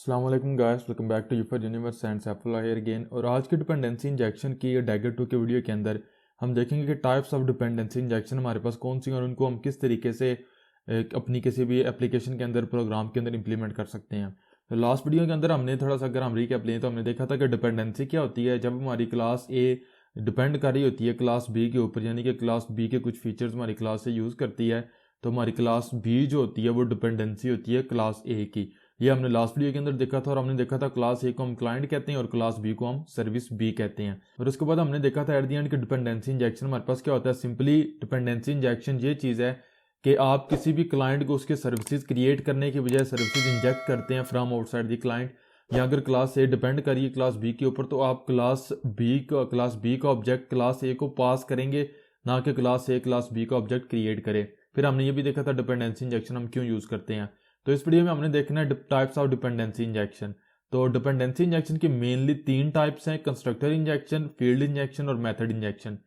अस्सलाम वालेकुम guys, welcome back to यूफर universe and Saifullah here again. और आज की डिपेंडेंसी इंजेक्शन की डैगर 2 के वीडियो के अंदर हम देखेंगे कि टाइप्स ऑफ डिपेंडेंसी इंजेक्शन हमारे पास कौन सी हैं और उनको हम किस तरीके से अपनी किसी भी एप्लीकेशन के अंदर, प्रोग्राम के अंदर इंप्लीमेंट कर सकते हैं। तो लास्ट वीडियो के अंदर हमने थोड़ा सा, अगर हम रीकैप लें तो हमने देखा था कि डिपेंडेंसी क्या होती है जब हमारी क्लास ए डिपेंड कर रही होती है क्लास बी के ऊपर, यानी कि क्लास बी के कुछ फीचर्स हमारी क्लास से यूज़ करती है, तो हमारी क्लास बी जो होती है वो डिपेंडेंसी होती है क्लास ए की। ये हमने लास्ट वीडियो के अंदर देखा था और हमने देखा था क्लास ए को हम क्लाइंट कहते हैं और क्लास बी को हम सर्विस बी कहते हैं। और उसके बाद हमने देखा था एट दी एंड कि डिपेंडेंसी इंजेक्शन हमारे पास क्या होता है। सिंपली डिपेंडेंसी इंजेक्शन ये चीज़ है कि आप किसी भी क्लाइंट को उसके सर्विसेज क्रिएट करने की बजाय सर्विसेज इंजेक्ट करते हैं फ्रॉम आउटसाइड दी क्लाइंट। या अगर क्लास ए डिपेंड करिए क्लास बी के ऊपर, तो आप क्लास बी का ऑब्जेक्ट क्लास ए को पास करेंगे, ना कि क्लास ए क्लास बी का ऑब्जेक्ट क्रिएट करे। फिर हमने ये भी देखा था डिपेंडेंसी इंजेक्शन हम क्यों यूज़ करते हैं। तो इस वीडियो में हमने देखना है टाइप्स ऑफ डिपेंडेंसी इंजेक्शन। तो डिपेंडेंसी इंजेक्शन की मेनली 3 टाइप्स हैं: कंस्ट्रक्टर इंजेक्शन, फील्ड इंजेक्शन और मेथड इंजेक्शन।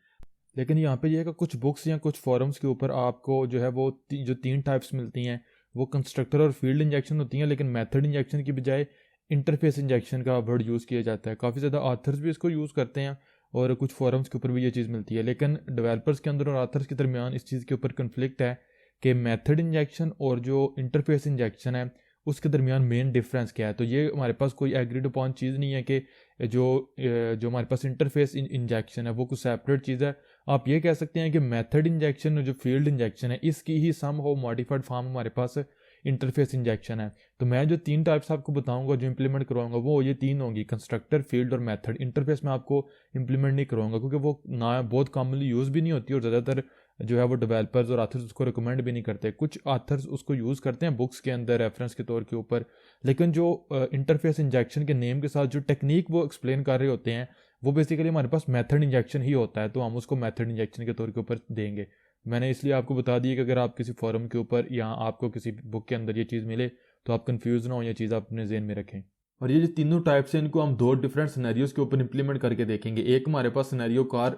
लेकिन यहाँ पे ये है कि कुछ बुक्स या कुछ फॉरम्स के ऊपर आपको जो है वो जो 3 टाइप्स मिलती हैं वो कंस्ट्रक्टर और फील्ड इंजेक्शन होती हैं, लेकिन मेथड इंजेक्शन की बजाय इंटरफेस इंजेक्शन का वर्ड यूज़ किया जाता है। काफ़ी ज़्यादा आथर्स भी इसको यूज़ करते हैं और कुछ फॉरम्स के ऊपर भी ये चीज़ मिलती है, लेकिन डेवलपर्स के अंदर और आथर्स के दरमियान इस चीज़ के ऊपर कन्फ्लिक्ट है कि मेथड इंजेक्शन और जो इंटरफेस इंजेक्शन है उसके दरमियान मेन डिफरेंस क्या है। तो ये हमारे पास कोई एग्रीड अपॉन चीज़ नहीं है कि जो जो हमारे पास इंटरफेस इंजेक्शन है वो कुछ सेपरेट चीज़ है। आप ये कह सकते हैं कि मेथड इंजेक्शन और जो फील्ड इंजेक्शन है इसकी ही सम हो मॉडिफाइड फॉर्म हमारे पास इंटरफेस इंजेक्शन है। तो मैं जो 3 टाइप्स आपको बताऊंगा, जो इंप्लीमेंट करवाऊंगा, वो ये 3 होंगी: कंस्ट्रक्टर, फील्ड और मेथड। इंटरफेस में आपको इंप्लीमेंट नहीं करवाऊंगा क्योंकि वो ना बहुत कॉमनली यूज़ भी नहीं होती और ज़्यादातर जो है वो डेवलपर्स और आथर्स उसको रिकमेंड भी नहीं करते। कुछ आथर्स उसको यूज़ करते हैं बुक्स के अंदर रेफरेंस के तौर के ऊपर, लेकिन जो इंटरफेस इंजेक्शन के नेम के साथ जो टेक्निक वो एक्सप्लेन कर रहे होते हैं वो बेसिकली हमारे पास मेथड इंजेक्शन ही होता है, तो हम उसको मेथड इंजेक्शन के तौर के ऊपर देंगे। मैंने इसलिए आपको बता दिया कि अगर आप किसी फॉरम के ऊपर या आपको किसी बुक के अंदर ये चीज़ मिले तो आप कंफ्यूज ना हो, ये चीज़ आप अपने जहन में रखें। और ये जो तीनों टाइप्स हैं इनको हम 2 डिफरेंट सिनेरियोज के ऊपर इंप्लीमेंट करके देखेंगे। एक हमारे पास सिनेरियो कार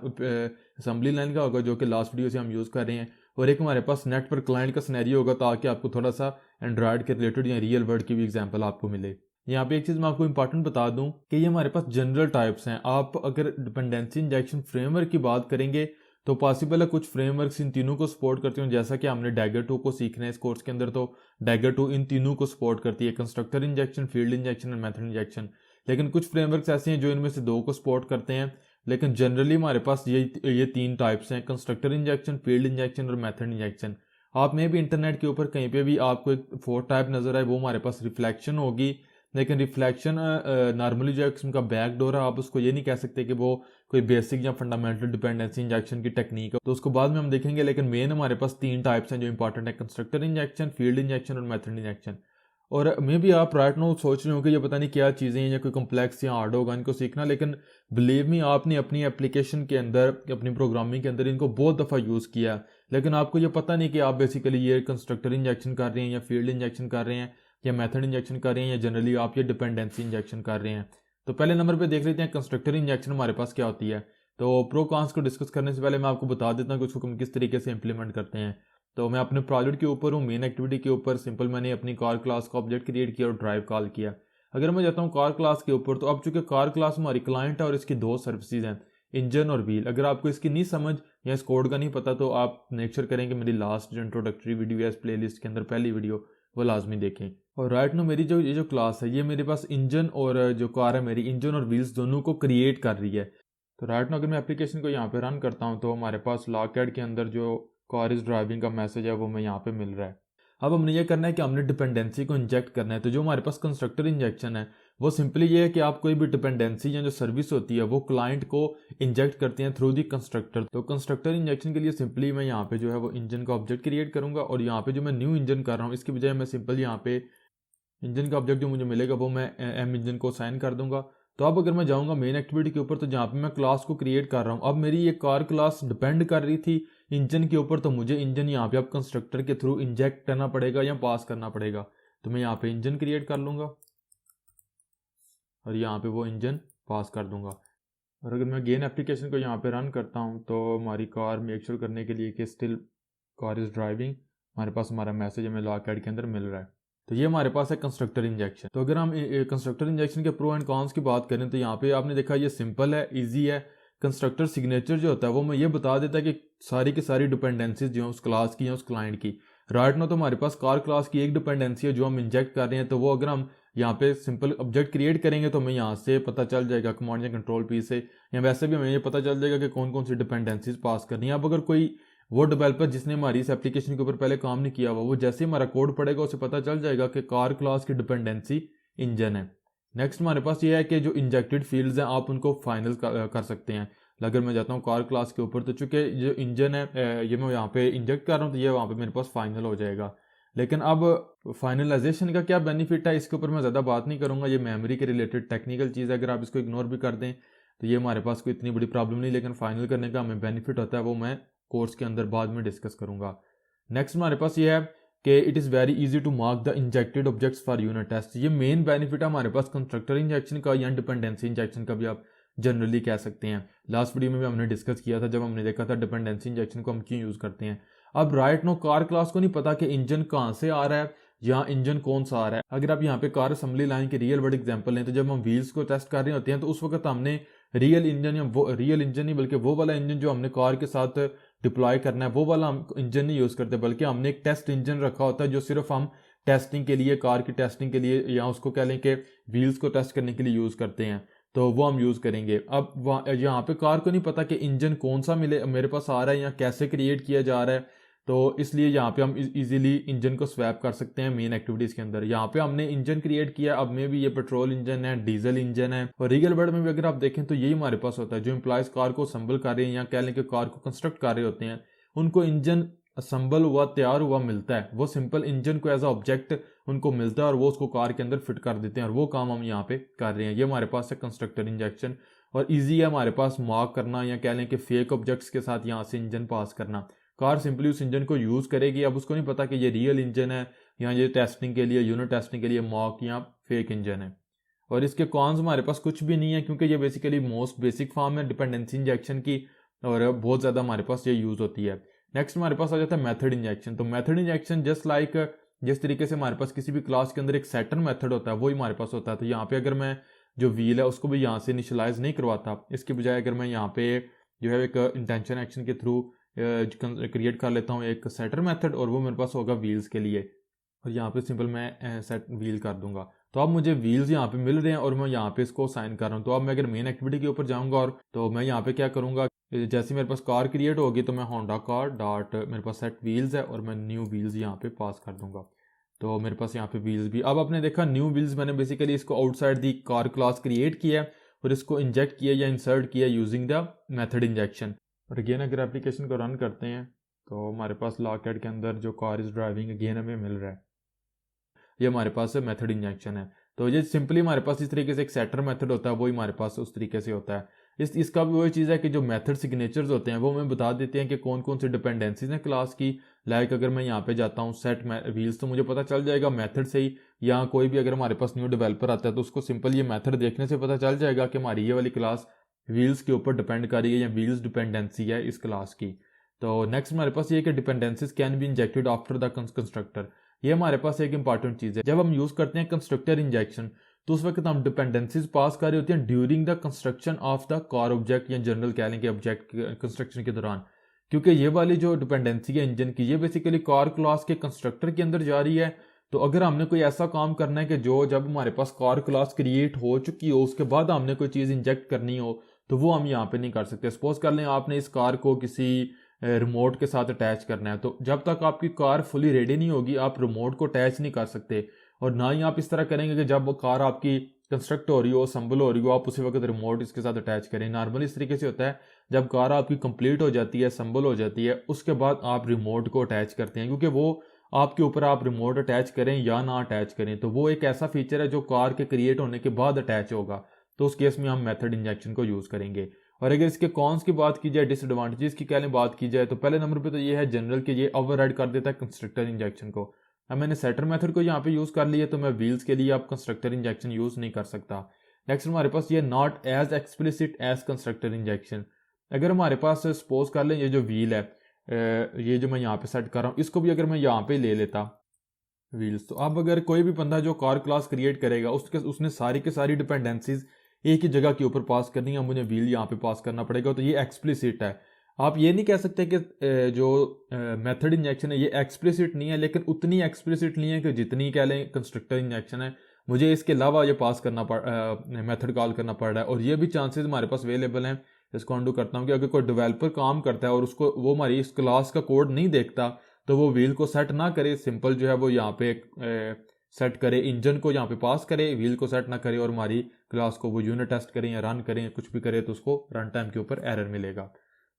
असेंबली लाइन का होगा जो कि लास्ट वीडियो से हम यूज़ कर रहे हैं, और एक हमारे पास नेट पर क्लाइंट का सिनेरियो होगा, ताकि आपको थोड़ा सा एंड्रॉयड के रिलेटेड या रियल वर्ल्ड की भी एग्जाम्पल आपको मिले। यहाँ पे एक चीज़ मैं आपको इंपॉर्टेंट बता दूं कि ये हमारे पास जनरल टाइप्स हैं। आप अगर डिपेंडेंसी इंजेक्शन फ्रेमवर्क की बात करेंगे तो पॉसिबल है कुछ फ्रेमवर्क्स इन तीनों को सपोर्ट करते हो, जैसा कि हमने डैगर 2 को सीखना है इस कोर्स के अंदर, तो डैगर 2 इन तीनों को सपोर्ट करती है: कंस्ट्रक्टर इंजेक्शन, फील्ड इंजेक्शन और मेथड इंजेक्शन। लेकिन कुछ फ्रेमवर्क्स ऐसे हैं जो इनमें से 2 को सपोर्ट करते हैं, लेकिन जनरली हमारे पास ये 3 टाइप्स हैं: कंस्ट्रक्टर इंजेक्शन, फील्ड इंजेक्शन और मेथड इंजेक्शन। आप में भी इंटरनेट के ऊपर कहीं पे भी आपको एक 4 टाइप नजर आए, वो हमारे पास रिफ्लेक्शन होगी। लेकिन रिफ्लेक्शन नॉर्मली जो है किस्म का बैकडोर है, आप उसको ये नहीं कह सकते कि वो कोई बेसिक या फंडामेंटल डिपेंडेंसी इंजेक्शन की टेक्निक है, तो उसको बाद में हम देखेंगे। लेकिन मेन हमारे पास 3 टाइप्स हैं जो इंपॉर्टेंट है: कंस्ट्रक्टर इंजेक्शन, फील्ड इंजेक्शन और मेथड इंजेक्शन। और मे भी आप राइट नाउ सोच रहे हो कि ये पता नहीं क्या चीज़ें हैं या कोई कम्प्लेक्स या हार्ड होगा इनको सीखना, लेकिन बिलीव मी, आपने अपनी एप्लीकेशन के अंदर, अपनी प्रोग्रामिंग के अंदर इनको बहुत दफ़ा यूज़ किया है, लेकिन आपको ये पता नहीं कि आप बेसिकली ये कंस्ट्रक्टर इंजेक्शन कर रहे हैं या फील्ड इंजेक्शन कर रहे हैं या मेथड इंजेक्शन कर रहे हैं या जनरली आप ये डिपेंडेंसी इंजेक्शन कर रहे हैं। तो पहले नंबर पे देख लेते हैं कंस्ट्रक्टर इंजेक्शन हमारे पास क्या होती है। तो प्रो कॉन्स को डिस्कस करने से पहले मैं आपको बता देता हूँ कि उसको हम किस तरीके से इंप्लीमेंट करते हैं। तो मैं अपने प्रोजेक्ट के ऊपर हूँ, मेन एक्टिविटी के ऊपर। सिंपल मैंने अपनी कार क्लास का ऑब्जेक्ट क्रिएट किया और ड्राइव कॉल किया। अगर मैं जाता हूँ कार क्लास के ऊपर, तो अब चूंकि कार क्लास हमारी क्लाइंट है और इसकी 2 सर्विसेज हैं, इंजन और व्हील। अगर आपको इसकी नहीं समझ या इस कोड का नहीं पता तो आप मेक श्योर करें कि मेरी लास्ट जो इंट्रोडक्टरी वीडियो है इस प्ले लिस्ट के अंदर पहली वीडियो, वो लाजमी देखें। और राइट नो मेरी जो ये जो क्लास है ये मेरे पास इंजन और जो कार है मेरी, इंजन और व्हील्स दोनों को क्रिएट कर रही है। तो राइट नो अगर मैं एप्लीकेशन को यहाँ पे रन करता हूँ तो हमारे पास लॉकएड के अंदर जो कार इज ड्राइविंग का मैसेज है वो हमें यहाँ पे मिल रहा है। अब हमने ये करना है कि हमने डिपेंडेंसी को इंजेक्ट करना है। तो जो हमारे पास कंस्ट्रक्टर इंजेक्शन है वो सिंपली ये है कि आप कोई भी डिपेंडेंसी या जो सर्विस होती है वो क्लाइंट को इंजेक्ट करते हैं थ्रू दी कंस्ट्रक्टर। तो कंस्ट्रक्टर इंजेक्शन के लिए सिंपली मैं यहाँ पे जो है वो इंजन का ऑब्जेक्ट क्रिएट करूंगा, और यहाँ पे जो मैं न्यू इंजन कर रहा हूँ इसकी बजाय मैं सिंपल यहाँ पे इंजन का ऑब्जेक्ट जो मुझे मिलेगा वो मैं एम इंजन को साइन कर दूंगा। तो अब अगर मैं जाऊंगा मेन एक्टिविटी के ऊपर, तो जहाँ पे मैं क्लास को क्रिएट कर रहा हूँ, अब मेरी ये कार क्लास डिपेंड कर रही थी इंजन के ऊपर, तो मुझे इंजन यहाँ पे अब कंस्ट्रक्टर के थ्रू इंजेक्ट करना पड़ेगा या पास करना पड़ेगा। तो मैं यहाँ पे इंजन क्रिएट कर लूँगा और यहाँ पे वो इंजन पास कर दूंगा। और अगर मैं गेन एप्लीकेशन को यहाँ पे रन करता हूँ तो हमारी कार मेक श्योर करने के लिए कि स्टिल कार इज़ ड्राइविंग, हमारे पास हमारा मैसेज हमें लॉकएड के अंदर मिल रहा है। तो ये हमारे पास है कंस्ट्रक्टर इंजेक्शन। तो अगर हम कंस्ट्रक्टर इंजेक्शन के प्रो एंड कॉन्स की बात करें तो यहाँ पे आपने देखा ये सिंपल है, ईजी है। कंस्ट्रक्टर सिग्नेचर जो होता है वो मैं ये बता देता है कि सारी की सारी डिपेंडेंसीज जो है उस क्लास की या उस क्लाइंट की। राइट नो तो हमारे पास कार क्लास की एक डिपेंडेंसी है जो हम इंजेक्ट कर रहे हैं, तो वो अगर हम यहाँ पे सिंपल ऑब्जेक्ट क्रिएट करेंगे तो हमें यहाँ से पता चल जाएगा कमांड या कंट्रोल पी से, या वैसे भी हमें ये पता चल जाएगा कि कौन कौन सी डिपेंडेंसीज पास करनी है। अब अगर कोई वो डेवलपर जिसने हमारी इस एप्लीकेशन के ऊपर पहले काम नहीं किया हुआ, वो जैसे ही हमारा कोड पढ़ेगा उसे पता चल जाएगा कि कार क्लास की डिपेंडेंसी इंजन है। नेक्स्ट हमारे पास ये है कि जो इंजेक्टेड फील्ड्स हैं आप उनको फाइनल कर सकते हैं। अगर मैं जाता हूँ कार क्लास के ऊपर तो चूंकि जो इंजन है ये मैं यहाँ पे इंजेक्ट कर रहा हूँ तो ये वहाँ पे मेरे पास फाइनल हो जाएगा। लेकिन अब फाइनलाइजेशन का क्या बेनिफिट है इसके ऊपर मैं ज़्यादा बात नहीं करूँगा, ये मेमोरी के रिलेटेड टेक्निकल चीज़ है। अगर आप इसको इग्नोर भी कर दें तो ये हमारे पास कोई इतनी बड़ी प्रॉब्लम नहीं, लेकिन फाइनल करने का हमें बेनिफिट होता है वो मैं कोर्स के अंदर बाद में डिस्कस करूँगा। नेक्स्ट हमारे पास ये है कि it is very easy to mark the injected objects for unit test. ये मेन बेनिफिट है हमारे पास कंस्ट्रक्टर इंजेक्शन का या डिपेंडेंसी इंजेक्शन का भी आप जनरली कह सकते हैं। लास्ट वीडियो में भी हमने डिस्कस किया था जब हमने देखा था डिपेंडेंसी इंजेक्शन को हम क्यों यूज़ करते हैं। अब राइट नो कार क्लास को नहीं पता कि इंजन कहाँ से आ रहा है या इंजन कौन सा आ रहा है। अगर आप यहाँ पे कार असेंबली लाइन के रियल वर्ल्ड एग्जांपल लें तो जब हम व्हील्स को टेस्ट कर रहे होते हैं तो उस वक्त हमने रियल इंजन या वो रियल इंजन नहीं बल्कि वो वाला इंजन जो हमने कार के साथ डिप्लॉय करना है वो वाला हम इंजन नहीं यूज़ करते, बल्कि हमने एक टेस्ट इंजन रखा होता है जो सिर्फ हम टेस्टिंग के लिए, कार की टेस्टिंग के लिए या उसको कह लें कि व्हील्स को टेस्ट करने के लिए यूज़ करते हैं, तो वो हम यूज़ करेंगे। अब यहाँ पे कार को नहीं पता कि इंजन कौन सा मेरे पास आ रहा है या कैसे क्रिएट किया जा रहा है, तो इसलिए यहाँ पे हम इजीली इंजन को स्वैप कर सकते हैं मेन एक्टिविटीज़ के अंदर। यहाँ पे हमने इंजन क्रिएट किया, अब में भी ये पेट्रोल इंजन है, डीजल इंजन है, और रियल वर्ल्ड में भी अगर आप देखें तो यही हमारे पास होता है। जो एम्प्लॉयज़ कार को असम्बल कर रहे हैं या कह लें कि कार को कंस्ट्रक्ट कर रहे होते हैं, उनको इंजन असम्बल हुआ, तैयार हुआ मिलता है, वो सिंपल इंजन को एज अ ऑब्जेक्ट उनको मिलता है और वो उसको कार के अंदर फिट कर देते हैं, और वो काम हम यहाँ पे कर रहे हैं। ये हमारे पास है कंस्ट्रक्टर इंजेक्शन, और ईजी है हमारे पास मार्क करना या कह लें कि फेक ऑब्जेक्ट्स के साथ यहाँ से इंजन पास करना। कार सिंपली उस इंजन को यूज़ करेगी, अब उसको नहीं पता कि ये रियल इंजन है या ये टेस्टिंग के लिए, यूनिट टेस्टिंग के लिए मार्क या फेक इंजन है। और इसके कॉन्स हमारे पास कुछ भी नहीं है क्योंकि ये बेसिकली मोस्ट बेसिक फॉर्म है डिपेंडेंसी इंजेक्शन की, और बहुत ज़्यादा हमारे पास ये यूज़ होती है। नेक्स्ट हमारे पास आ जाता है मेथड इंजेक्शन। तो मेथड इंजेक्शन जस्ट लाइक जिस तरीके से हमारे पास किसी भी क्लास के अंदर एक सेटर मेथड होता है वही हमारे पास होता है। तो यहाँ पे अगर मैं जो व्हील है उसको भी यहाँ से इनिशियलाइज नहीं करवाता, इसके बजाय अगर मैं यहाँ पे जो है एक इंटेंशन एक्शन के थ्रू क्रिएट कर लेता हूँ एक सेटर मेथड, और वो मेरे पास होगा व्हील्स के लिए, और यहाँ पे सिंपल मैं सेट व्हील कर दूंगा। तो अब मुझे व्हील्स यहाँ पे मिल रहे हैं और मैं यहाँ पे इसको साइन कर रहा हूँ। तो अब मैं अगर मेन एक्टिविटी के ऊपर जाऊँगा और तो मैं यहाँ पे क्या करूँगा, जैसे मेरे पास कार क्रिएट होगी तो मैं होंडा कार डॉट मेरे पास सेट व्हील्स है और मैं न्यू व्हील्स यहाँ पे पास कर दूंगा। तो मेरे पास यहाँ पे व्हील्स भी, अब आपने देखा न्यू व्हील्स मैंने बेसिकली इसको outside the car class create किया और इसको इंजेक्ट किया या इंसर्ट किया यूजिंग द मेथड इंजेक्शन। और अगेन अगर एप्लीकेशन को रन करते हैं तो हमारे पास लॉकहेड के अंदर जो कार इज ड्राइविंग अगेन हमें मिल रहा है, ये हमारे पास मेथड इंजेक्शन है। तो ये सिंपली हमारे पास इस तरीके से एक सेटर मेथड होता है, वही हमारे पास उस तरीके से होता है। इसका भी वही चीज़ है कि जो मेथड सिग्नेचर्स होते हैं वो हमें बता देते हैं कि कौन कौन सी डिपेंडेंसीज हैं क्लास की। लाइक अगर मैं यहाँ पे जाता हूँ सेट व्हील्स तो मुझे पता चल जाएगा मेथड से ही, या कोई भी अगर हमारे पास न्यू डेवलपर आता है तो उसको सिंपल ये मेथड देखने से पता चल जाएगा कि हमारी ये वाली क्लास व्हील्स के ऊपर डिपेंड कर रही है या व्हील्स डिपेंडेंसी है इस क्लास की। तो नेक्स्ट हमारे पास ये कि dependencies can be injected after the constructor. ये हमारे पास एक इंपॉर्टेंट चीज़ है। जब हम यूज़ करते हैं कंस्ट्रक्टर इंजेक्शन तो उस वक्त हम डिपेंडेंसीज पास कर रही होती हैं during the construction of the car object या जनरल कह लेंगे ऑब्जेक्ट कंस्ट्रक्शन के दौरान, क्योंकि ये वाली जो डिपेंडेंसी है इंजन की ये बेसिकली कार क्लास के कंस्ट्रक्टर के अंदर जा रही है। तो अगर हमने कोई ऐसा काम करना है कि जो जब हमारे पास कार क्लास क्रिएट हो चुकी हो उसके बाद हमने कोई चीज़ इंजेक्ट करनी हो तो वो हम यहाँ पे नहीं कर सकते। सपोज कर लें आपने इस कार को किसी रिमोट के साथ अटैच करना है, तो जब तक आपकी कार फुली रेडी नहीं होगी आप रिमोट को अटैच नहीं कर सकते, और ना ही आप इस तरह करेंगे कि जब कार आपकी कंस्ट्रक्ट हो रही हो, असम्बल हो रही हो, आप उसी वक्त रिमोट इसके साथ अटैच करें। नॉर्मली इस तरीके से होता है जब कार आपकी कंप्लीट हो जाती है, असम्बल हो जाती है, उसके बाद आप रिमोट को अटैच करते हैं, क्योंकि वो आपके ऊपर आप रिमोट अटैच करें या ना अटैच करें तो वो एक ऐसा फीचर है जो कार के क्रिएट होने के बाद अटैच होगा। तो उस केस में हम मेथड इंजेक्शन को यूज़ करेंगे। और अगर इसके कॉन्स की बात की जाए, डिसएडवांटेजेस की क्या बात की जाए, तो पहले नंबर पे तो ये है जनरल कि ये ओवरराइड कर देता है कंस्ट्रक्टर इंजेक्शन को। अब मैंने सेटर मेथड को यहाँ पे यूज़ कर लिया तो मैं व्हील्स के लिए आप कंस्ट्रक्टर इंजेक्शन यूज़ नहीं कर सकता। नेक्स्ट हमारे पास ये not as explicit as constructor injection. अगर हमारे पास सपोज कर लें ये जो व्हील है ये जो मैं यहाँ पे सेट कर रहा हूँ इसको भी अगर मैं यहाँ पे ले लेता व्हील्स। तो अब अगर कोई भी बंदा जो कार क्लास क्रिएट करेगा उसने सारी की सारी डिपेंडेंसीज एक ही जगह के ऊपर पास करनी है, मुझे व्हील यहाँ पे पास करना पड़ेगा, तो ये एक्सप्लिसिट है। आप ये नहीं कह सकते कि जो मेथड इंजेक्शन है ये एक्सप्लिसिट नहीं है, लेकिन उतनी एक्सप्लिसिट नहीं है कि जितनी कह लें कंस्ट्रक्टर इंजेक्शन है। मुझे इसके अलावा ये पास करना मेथड कॉल करना पड़ रहा है, और ये भी चांसेस हमारे पास अवेलेबल हैं। इसको अंडू करता हूँ कि अगर कोई डेवलपर काम करता है और उसको वो हमारी इस क्लास का कोड नहीं देखता, तो वो व्हील को सेट ना करे, सिंपल जो है वो यहाँ पे सेट करे, इंजन को यहाँ पे पास करे, व्हील को सेट ना करे, और हमारी क्लास को वो यूनिट टेस्ट करें या रन करें या कुछ भी करे, तो उसको रन टाइम के ऊपर एरर मिलेगा।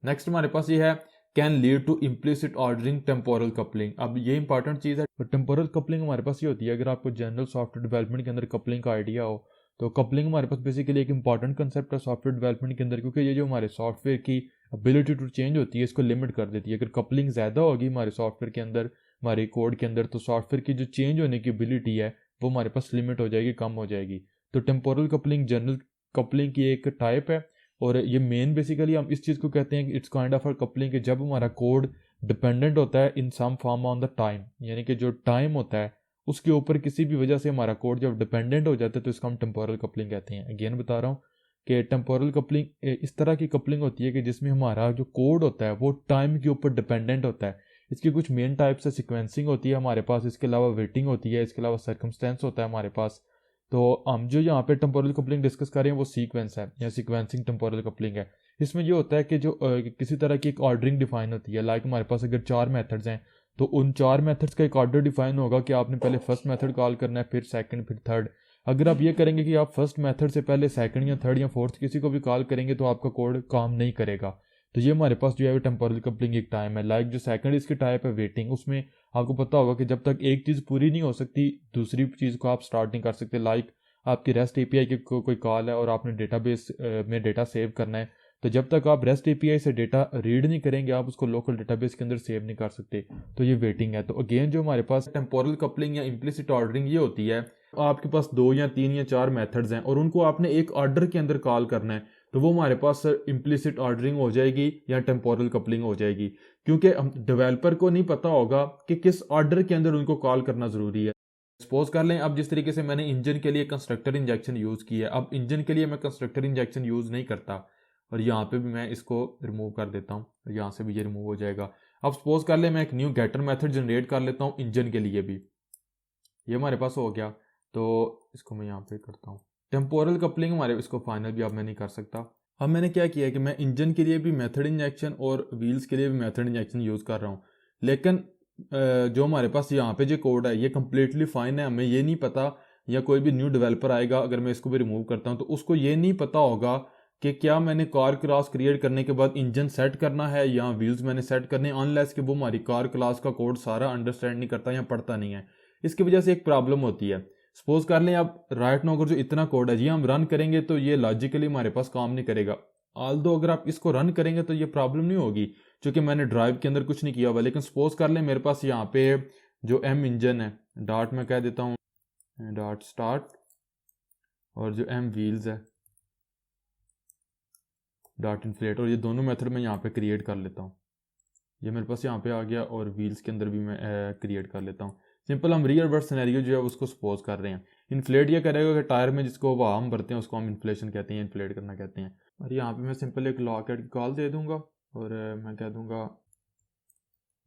नेक्स्ट हमारे पास ये है can lead to implicit ordering temporal coupling. अब ये इंपॉर्टेंट चीज़ है। तो टेम्पोरल कपलिंग हमारे पास ये होती है, अगर आपको जनरल सॉफ्टवेयर डेवलपमेंट के अंदर कपलिंग का आइडिया हो, तो कपलिंग हमारे पास बेसिकली एक इंपॉर्टेंट कंसेप्ट है सॉफ्टवेयर डेवलपमेंट के अंदर, क्योंकि ये जो हमारे सॉफ्टवेयर की एबिलिटी टू चेंज होती है इसको लिमिट कर देती है। अगर कपलिंग ज़्यादा होगी हमारे सॉफ्टवेयर के अंदर, हमारे कोड के अंदर, तो सॉफ्टवेयर की जो चेंज होने की एबिलिटी है वो हमारे पास लिमिट हो जाएगी, कम हो जाएगी। तो टेम्पोरल कपलिंग जनरल कपलिंग की एक टाइप है, और ये मेन बेसिकली हम इस चीज़ को कहते हैं कि it's kind of a coupling कि जब हमारा कोड डिपेंडेंट होता है in some form on the time, यानी कि जो टाइम होता है उसके ऊपर किसी भी वजह से हमारा कोड जब डिपेंडेंट हो जाता है तो इसको हम टेम्पोरल कपलिंग कहते हैं। अगेन बता रहा हूँ कि टेम्पोरल कपलिंग इस तरह की कपलिंग होती है कि जिसमें हमारा जो कोड होता है वो टाइम के ऊपर डिपेंडेंट होता है। इसकी कुछ मेन टाइप्स है, सिक्वेंसिंग होती है हमारे पास, इसके अलावा वेटिंग होती है, इसके अलावा सर्कमस्टेंस होता है हमारे पास। तो हम जो यहाँ पे टेम्पोरल कपलिंग डिस्कस कर रहे हैं वो सीक्वेंस है या सीक्वेंसिंग टेम्पोरल कपलिंग है। इसमें ये होता है कि जो किसी तरह की एक ऑर्डरिंग डिफाइन होती है, लाइक हमारे पास अगर 4 मेथड्स हैं तो उन 4 मेथड्स का एक ऑर्डर डिफाइन होगा कि आपने पहले फर्स्ट मेथड कॉल करना है, फिर सेकंड, फिर थर्ड। अगर आप ये करेंगे कि आप फर्स्ट मेथड से पहले सेकंड या थर्ड या फोर्थ किसी को भी कॉल करेंगे तो आपका कोड काम नहीं करेगा। तो ये हमारे पास जो है टेम्पोरल कपलिंग एक टाइम है। लाइक जो सेकंड इसकी टाइप है वेटिंग, उसमें आपको पता होगा कि जब तक एक चीज़ पूरी नहीं हो सकती दूसरी चीज़ को आप स्टार्ट नहीं कर सकते। लाइक आपकी रेस्ट एपीआई की कोई कॉल है और आपने डेटाबेस में डेटा सेव करना है, तो जब तक आप रेस्ट एपीआई से डेटा रीड नहीं करेंगे आप उसको लोकल डेटाबेस के अंदर सेव नहीं कर सकते। तो ये वेटिंग है। तो अगेन जो हमारे पास टेम्पोरल कपलिंग या इम्प्लिसिट ऑर्डरिंग ये होती है, आपके पास 2 या 3 या 4 मेथड्स हैं और उनको आपने एक ऑर्डर के अंदर कॉल करना है, तो वो हमारे पास इम्प्लिसिट ऑर्डरिंग हो जाएगी या टेम्पोरल कपलिंग हो जाएगी, क्योंकि हम डेवलपर को नहीं पता होगा कि किस ऑर्डर के अंदर उनको कॉल करना ज़रूरी है। सपोज कर लें अब जिस तरीके से मैंने इंजन के लिए कंस्ट्रक्टर इंजेक्शन यूज़ किया है, अब इंजन के लिए मैं कंस्ट्रक्टर इंजेक्शन यूज़ नहीं करता, और यहाँ पे भी मैं इसको रिमूव कर देता हूँ, यहाँ से भी ये रिमूव हो जाएगा। अब सपोज कर ले मैं एक न्यू गेटर मेथड जनरेट कर लेता हूँ इंजन के लिए भी, ये हमारे पास हो गया। तो इसको मैं यहाँ पे करता हूँ टेम्पोरल कपलिंग, हमारे इसको फाइनल भी अब मैं नहीं कर सकता। अब मैंने क्या किया कि मैं इंजन के लिए भी मेथड इंजेक्शन और व्हील्स के लिए भी मेथड इंजेक्शन यूज़ कर रहा हूँ, लेकिन जो हमारे पास यहाँ पे जो कोड है ये कम्प्लीटली फाइन है। हमें ये नहीं पता, या कोई भी न्यू डेवलपर आएगा अगर मैं इसको भी रिमूव करता हूँ तो उसको ये नहीं पता होगा कि क्या मैंने कार क्लास क्रिएट करने के बाद इंजन सेट करना है या व्हील्स मैंने सेट करने, अनलेस कि वो हमारी कार क्लास का कोड सारा अंडरस्टैंड नहीं करता या पढ़ता नहीं है। इसकी वजह से एक प्रॉब्लम होती है। सपोज कर लें आप राइट नाउ अगर जो इतना कोड है जी हम रन करेंगे तो ये लॉजिकली हमारे पास काम नहीं करेगा। ऑल्दो अगर आप इसको रन करेंगे तो ये प्रॉब्लम नहीं होगी क्योंकि मैंने ड्राइव के अंदर कुछ नहीं किया हुआ। लेकिन सपोज कर लें मेरे पास यहाँ पे जो एम इंजन है, डॉट मैं कह देता हूँ डॉट स्टार्ट, और जो एम व्हील्स है डॉट इन्फ्लेट, और ये दोनों मेथड मैं यहाँ पे क्रिएट कर लेता हूँ। ये मेरे पास यहाँ पे आ गया, और व्हील्स के अंदर भी मैं क्रिएट कर लेता हूँ। सिंपल हम रियल वर्ल्ड सिनेरियो जो है उसको सपोज कर रहे हैं। इन्फ्लेट ये करेगा कि टायर में जिसको हवा हम भरते हैं उसको हम इन्फ्लेशन कहते हैं, इन्फ्लेट करना कहते हैं। और यहाँ पे मैं सिंपल एक लॉक एड कॉल दे दूंगा और मैं कह दूंगा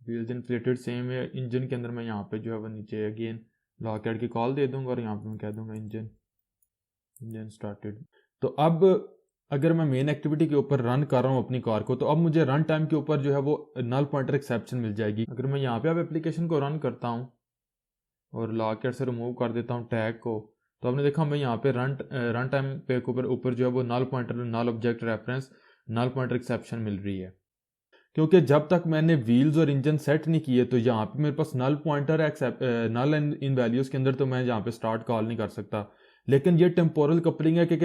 व्हील्स इन्फ्लेटेड सेम है। इंजन के अंदर मैं यहाँ पे जो है वो नीचे अगेन लॉक एड की कॉल दे दूंगा और यहाँ पे मैं कह दूंगा इंजन स्टार्टेड। तो अब अगर मैं मेन एक्टिविटी के ऊपर रन कर रहा हूँ अपनी कार को, तो अब मुझे रन टाइम के ऊपर जो है वो नल पॉइंटर एक्सेप्शन मिल जाएगी। अगर मैं यहाँ पे अब एप्लीकेशन को रन करता हूँ और लॉक एड से रिमूव कर देता हूँ टैग को, तो आपने देखा मैं यहाँ पे रन टाइम पे के ऊपर जो है वो null pointer, null object reference, null pointer exception मिल रही है। क्योंकि जब तक मैंने व्हील्स और इंजन सेट नहीं किए तो यहाँ पे मेरे पास नल पॉइंटर है, नल इन वैल्यूज़ के अंदर, तो मैं यहाँ पे स्टार्ट कॉल नहीं कर सकता। लेकिन ये टेम्पोरल कपलिंग है कि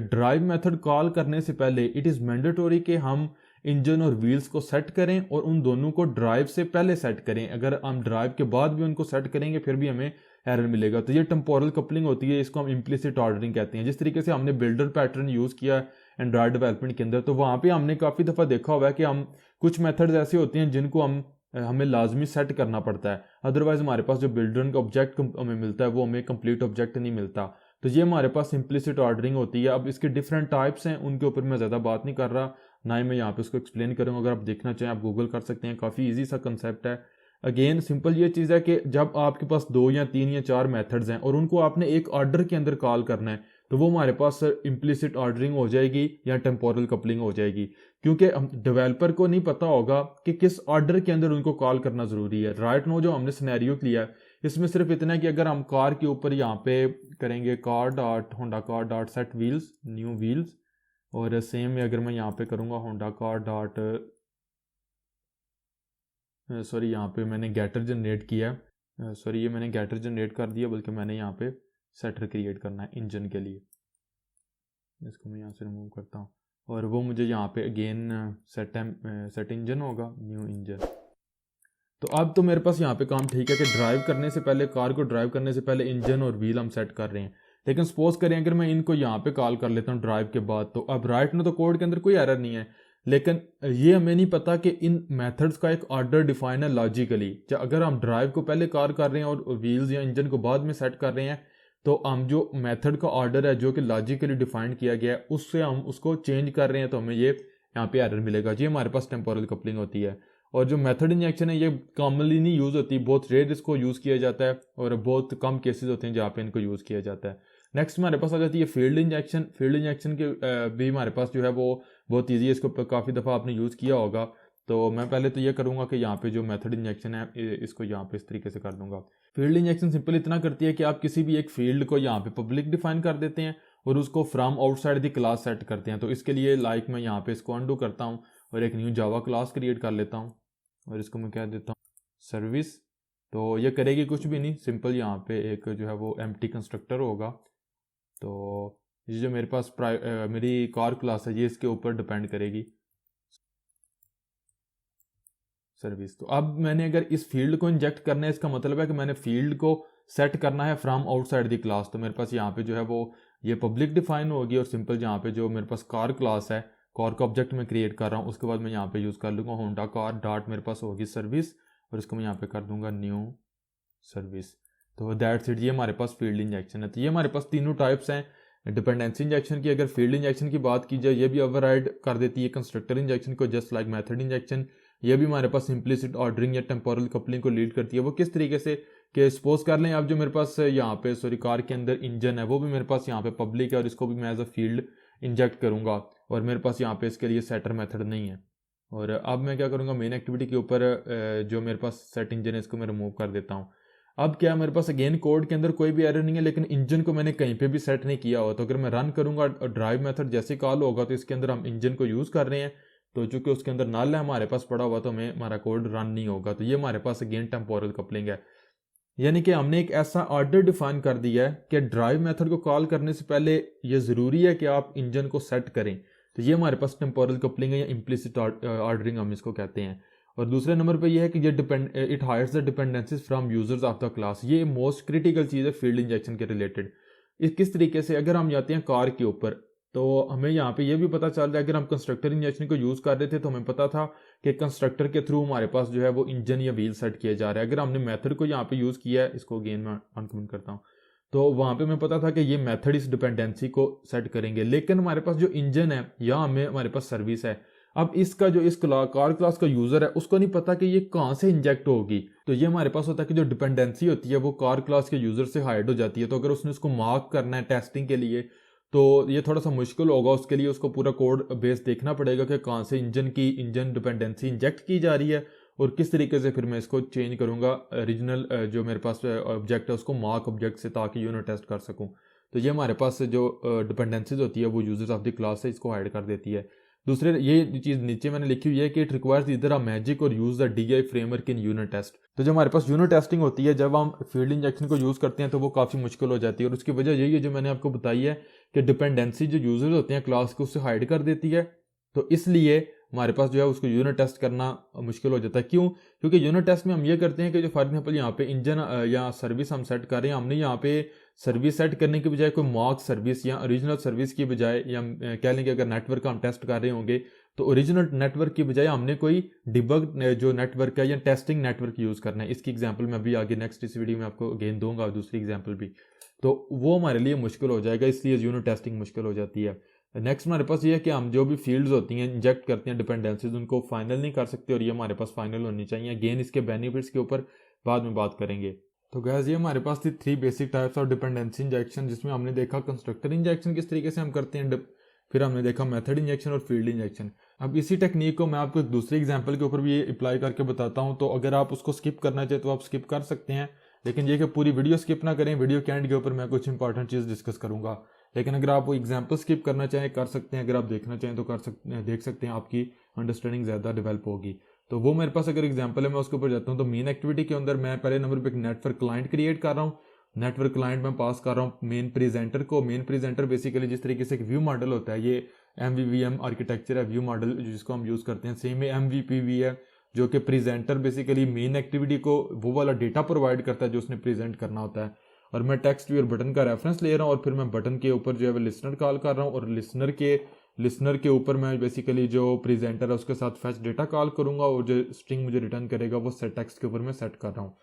ड्राइव मेथड कॉल करने से पहले इट इज़ मैंडेटरी कि हम इंजन और व्हील्स को सेट करें और उन दोनों को ड्राइव से पहले सेट करें। अगर हम ड्राइव के बाद भी उनको सेट करेंगे फिर भी हमें एरर मिलेगा। तो ये टेम्पोरल कपलिंग होती है, इसको हम इम्प्लिसिट ऑर्डरिंग कहते हैं। जिस तरीके से हमने बिल्डर पैटर्न यूज़ किया एंड्रॉयड डेवलपमेंट के अंदर, तो वहाँ पे हमने काफ़ी दफ़ा देखा हुआ है कि हम कुछ मेथड्स ऐसे होते हैं जिनको हम हमें लाजमी सेट करना पड़ता है, अदरवाइज हमारे पास जो बिल्डर का ऑब्जेक्ट हमें मिलता है वो हमें कंप्लीट ऑब्जेक्ट नहीं मिलता। तो ये हमारे पास इम्प्लिसिट ऑर्डरिंग होती है। अब इसके डिफरेंट टाइप्स हैं, उनके ऊपर मैं ज़्यादा बात नहीं कर रहा, ना ही मैं यहाँ पे उसको एक्सप्लेन करूँगा। अगर आप देखना चाहें आप गूगल कर सकते हैं, काफ़ी ईजी सा कंसेप्ट है। अगेन सिंपल ये चीज़ है कि जब आपके पास 2 या 3 या 4 मेथड्स हैं और उनको आपने एक ऑर्डर के अंदर कॉल करना है, तो वो हमारे पास इम्प्लिसिट ऑर्डरिंग हो जाएगी या टेम्पोरल कपलिंग हो जाएगी, क्योंकि हम डेवलपर को नहीं पता होगा कि किस ऑर्डर के अंदर उनको कॉल करना ज़रूरी है। राइट नो जो हमने सिनेरियो लिया है इसमें सिर्फ इतना है कि अगर हम कार के ऊपर यहाँ पे करेंगे car dot Honda car dot set wheels new wheels, और सेम में अगर मैं यहाँ पे करूँगा होंडा कार डॉट सॉरी यहाँ पे मैंने गेटर जनरेट किया है, सॉरी ये मैंने गेटर जनरेट कर दिया, बल्कि मैंने यहाँ पे सेटर क्रिएट करना है इंजन के लिए। इसको मैं यहाँ से रिमूव करता हूँ और वो मुझे यहाँ पे अगेन सेट इंजन होगा, न्यू इंजन। तो अब तो मेरे पास यहाँ पे काम ठीक है कि ड्राइव करने से पहले, कार को ड्राइव करने से पहले इंजन और व्हील हम सेट कर रहे हैं। लेकिन सपोज करें अगर मैं इनको यहाँ पे कॉल कर लेता हूँ ड्राइव के बाद, तो अब राइट में तो कोड के अंदर कोई एरर नहीं है, लेकिन ये हमें नहीं पता कि इन मेथड्स का एक ऑर्डर डिफाइन है लॉजिकली। अगर हम ड्राइव को पहले कॉल कर रहे हैं और व्हील्स या इंजन को बाद में सेट कर रहे हैं, तो हम जो मेथड का ऑर्डर है जो कि लॉजिकली डिफाइंड किया गया है उससे हम उसको चेंज कर रहे हैं, तो हमें ये यहाँ पे एरर मिलेगा। ये हमारे पास टेम्पोरल कपलिंग होती है। और जो मेथड इंजेक्शन है ये कॉमनली नहीं यूज़ होती, बहुत रेयर इसको यूज़ किया जाता है और बहुत कम केसेस होते हैं जहाँ पे इनको यूज़ किया जाता है। नेक्स्ट हमारे पास आ जाती है फील्ड इंजेक्शन। फील्ड इंजेक्शन के भी हमारे पास जो है वो बहुत ईजी है, इसको काफ़ी दफ़ा आपने यूज़ किया होगा। तो मैं पहले तो ये करूँगा कि यहाँ पे जो मेथड इंजेक्शन है इसको यहाँ पे इस तरीके से कर दूंगा। फील्ड इंजेक्शन सिंपल इतना करती है कि आप किसी भी एक फील्ड को यहाँ पे पब्लिक डिफाइन कर देते हैं और उसको from outside the class set करते हैं। तो इसके लिए लाइक मैं यहाँ पे इसको अनडू करता हूँ और एक न्यू जावा क्लास क्रिएट कर लेता हूँ और इसको मैं कह देता हूँ सर्विस। तो ये करेगी कुछ भी नहीं, सिंपल यहाँ पे एक जो है वो एम्प्टी कंस्ट्रक्टर होगा। तो ये जो मेरे पास मेरी कार क्लास है ये इसके ऊपर डिपेंड करेगी सर्विस। तो अब मैंने अगर इस फील्ड को इंजेक्ट करना है, इसका मतलब है कि मैंने फील्ड को सेट करना है फ्रॉम आउटसाइड द क्लास। तो मेरे पास यहाँ पे जो है वो ये पब्लिक डिफाइन होगी और सिंपल यहाँ पे जो मेरे पास कार क्लास है, कार का ऑब्जेक्ट मैं क्रिएट कर रहा हूँ, उसके बाद मैं यहाँ पे यूज़ कर लूँगा होंडा कार डॉट मेरे पास होगी सर्विस और इसको मैं यहाँ पे कर दूंगा न्यू सर्विस। तो दैट्स इट, ये हमारे पास फील्ड इंजेक्शन है। तो ये हमारे पास तीनों टाइप्स हैं डिपेंडेंसी इंजेक्शन की। अगर फील्ड इंजेक्शन की बात की जाए, ये भी ओवरराइड कर देती है कंस्ट्रक्टर इंजेक्शन को, जस्ट लाइक मेथड इंजेक्शन। ये भी हमारे पास इम्प्लिसिट ऑर्डरिंग या टेम्पोरल कपलिंग को लीड करती है। वो किस तरीके से कि सपोज कर लें आप जो मेरे पास यहाँ पे सॉरी कार के अंदर इंजन है वो भी मेरे पास यहाँ पे पब्लिक है और इसको भी मैं एज अ फील्ड इंजेक्ट करूँगा और मेरे पास यहाँ पे इसके लिए सेटर मेथड नहीं है। और अब मैं क्या करूँगा, मेन एक्टिविटी के ऊपर जो मेरे पास सेट इंजन है इसको मैं रिमूव कर देता हूँ। अब क्या मेरे पास अगेन कोड के अंदर कोई भी एरर नहीं है, लेकिन इंजन को मैंने कहीं पे भी सेट नहीं किया हो। तो अगर मैं रन करूँगा ड्राइव मेथड जैसे कॉल होगा तो इसके अंदर हम इंजन को यूज़ कर रहे हैं, तो चूंकि उसके अंदर नल है हमारे पास पड़ा हुआ, तो हमें हमारा कोड रन नहीं होगा। तो ये हमारे पास अगेन टेम्पोरल कपलिंग है, यानी कि हमने एक ऐसा ऑर्डर डिफाइन कर दिया है कि ड्राइव मेथड को कॉल करने से पहले ये ज़रूरी है कि आप इंजन को सेट करें। तो ये हमारे पास टेम्पोरल कपलिंग है या इम्प्लिसिट ऑर्डरिंग हम इसको कहते हैं। और दूसरे नंबर पे ये है कि ये it hides the dependencies from users of the class. ये मोस्ट क्रिटिकल चीज़ है फील्ड इंजेक्शन के रिलेटेड। किस तरीके से, अगर हम जाते हैं कार के ऊपर तो हमें यहाँ पे ये भी पता चल रहा है, अगर हम कंस्ट्रक्टर इंजेक्शन को यूज़ कर रहे थे तो हमें पता था कि कंस्ट्रक्टर के थ्रू हमारे पास जो है वो इंजन या व्हील सेट किया जा रहा है। अगर हमने मेथड को यहाँ पे यूज़ किया है, इसको अगेन मैं अनकमेंट करता हूँ, तो वहाँ पे हमें पता था कि ये मेथड इस डिपेंडेंसी को सेट करेंगे। लेकिन हमारे पास जो इंजन है या हमारे पास सर्विस है, अब इसका जो इस कार क्लास का यूज़र है उसको नहीं पता कि ये कहाँ से इंजेक्ट होगी। तो ये हमारे पास होता है कि जो डिपेंडेंसी होती है वो कार क्लास के यूज़र से हाइड हो जाती है। तो अगर उसने उसको मार्क करना है टेस्टिंग के लिए तो ये थोड़ा सा मुश्किल होगा, उसके लिए उसको पूरा कोड बेस देखना पड़ेगा कि कहाँ से इंजन डिपेंडेंसी इंजेक्ट की जा रही है और किस तरीके से फिर मैं इसको चेंज करूँगा रीजनल जो मेरे पास ऑब्जेक्ट है उसको मार्क ऑब्जेक्ट से, ताकि यूनिट टेस्ट कर सकूँ। तो ये हमारे पास जो डिपेंडेंसीज होती है वो यूजर्स ऑफ द क्लास है, इसको हाइड कर देती है। दूसरे ये चीज़ नीचे मैंने लिखी हुई है कि it requires either a magic or use the DI framework in unit test. तो जो हमारे पास यूनिट टेस्टिंग होती है जब हम फील्ड इंजेक्शन को यूज़ करते हैं तो वो काफ़ी मुश्किल हो जाती है, और उसकी वजह यही है जो मैंने आपको बताई है कि डिपेंडेंसी जो यूजर्स होते हैं क्लास के उससे हाइड कर देती है। तो इसलिए हमारे पास जो है उसको यूनिट टेस्ट करना मुश्किल हो जाता है। क्यों? क्योंकि यूनिट टेस्ट में हम ये करते हैं कि जो फॉर एग्जाम्पल यहाँ पे इंजन या सर्विस हम सेट कर रहे हैं, हमने यहाँ पे सर्विस सेट करने की बजाय कोई मॉक सर्विस या ओरिजिनल सर्विस की बजाय, या हम कह लेंगे अगर नेटवर्क का हम टेस्ट कर रहे होंगे तो ओरिजिनल नेटवर्क की बजाय हमने कोई डिबग जो नेटवर्क है या टेस्टिंग नेटवर्क यूज़ करना है। इसकी एग्जांपल मैं अभी आगे नेक्स्ट इस वीडियो में आपको अगेन दूंगा, दूसरी एग्जांपल भी, तो वो हमारे लिए मुश्किल हो जाएगा, इसलिए यूनिट टेस्टिंग मुश्किल हो जाती है। नेक्स्ट हमारे पास ये है कि हम जो भी फील्ड्स होती हैं इंजेक्ट करते हैं डिपेंडेंसीज, उनको फाइनल नहीं कर सकते, और ये हमारे पास फाइनल होनी चाहिए। अगेन इसके बेनिफिट्स के ऊपर बाद में बात करेंगे। तो गैस ये हमारे पास थी 3 basic types of dependency injection, जिसमें हमने देखा कंस्ट्रक्टर इंजेक्शन किस तरीके से हम करते हैं, फिर हमने देखा मेथड इंजेक्शन और फील्ड इंजेक्शन। अब इसी टेक्निक को मैं आपको एक दूसरी एग्जांपल के ऊपर भी अप्लाई करके बताता हूं, तो अगर आप उसको स्किप करना चाहे तो आप स्किप कर सकते हैं, लेकिन ये कि पूरी वीडियो स्किप ना करें। वीडियो के एंड के ऊपर मैं कुछ इंपॉर्टेंट चीज़ डिस्कस करूंगा, लेकिन अगर आप वो एग्जाम्पल स्किप करना चाहें कर सकते हैं, अगर आप देखना चाहें तो देख सकते हैं, आपकी अंडरस्टैंडिंग ज़्यादा डेवलप होगी। तो वो मेरे पास अगर एग्जाम्पल है मैं उसके ऊपर जाता हूँ। तो मेन एक्टिविटी के अंदर मैं पहले नंबर पर एक नेटवर्क क्लाइंट क्रिएट कर रहा हूँ। नेटवर्क क्लाइंट में पास कर रहा हूँ मेन प्रेजेंटर को। मेन प्रेजेंटर बेसिकली जिस तरीके से एक व्यू मॉडल होता है, ये MVVM आर्किटेक्चर है, व्यू मॉडल जिसको हम यूज़ करते हैं। सेम में MVPV है, जो कि प्रेजेंटर बेसिकली मेन एक्टिविटी को वो वाला डेटा प्रोवाइड करता है जो उसने प्रेजेंट करना होता है। और मैं टेक्स्ट व्यूअर बटन का रेफरेंस ले रहा हूँ, और फिर मैं बटन के ऊपर जो है वो लिसनर कॉल कर रहा हूँ, और लिसनर के ऊपर मैं बेसिकली जो प्रेजेंटर है उसके साथ फैच डेटा कॉल करूँगा, और जो स्ट्रिंग मुझे रिटर्न करेगा वो सेट टेक्स्ट के ऊपर मैं सेट कर रहा हूँ।